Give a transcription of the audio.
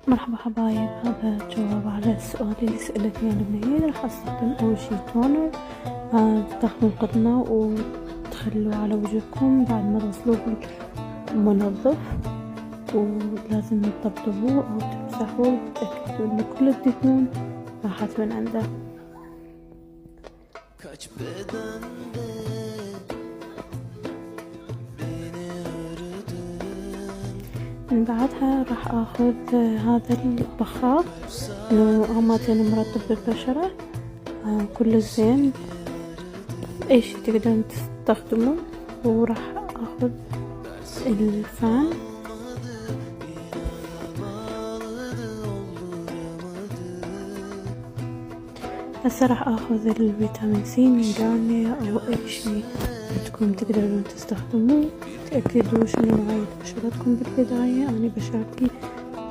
مرحبا حبايب، هذا جواب على السؤال اللي سألتني أنا بنية. راح أستخدم أول شي تونر. تاخذون قطنة وتخلوه على وجهكم بعد ما تغسلوه بالمنظف، ولازم تطبطبوه أو تمسحوه تتأكدوا إن كل الدهون راحت من عنده. من بعدها راح اخذ هذا البخار انه اماتين مرطب بالبشرة، كله زين، اي شي تقدرون تستخدمه. وراح اخذ الفان، هسه راح اخذ الفيتامين سي من جارنيا او اي شي بدكم تقدرون تستخدموه. تأكدوا شنو نوعية بشرتكم بالبداية. أنا بشرتي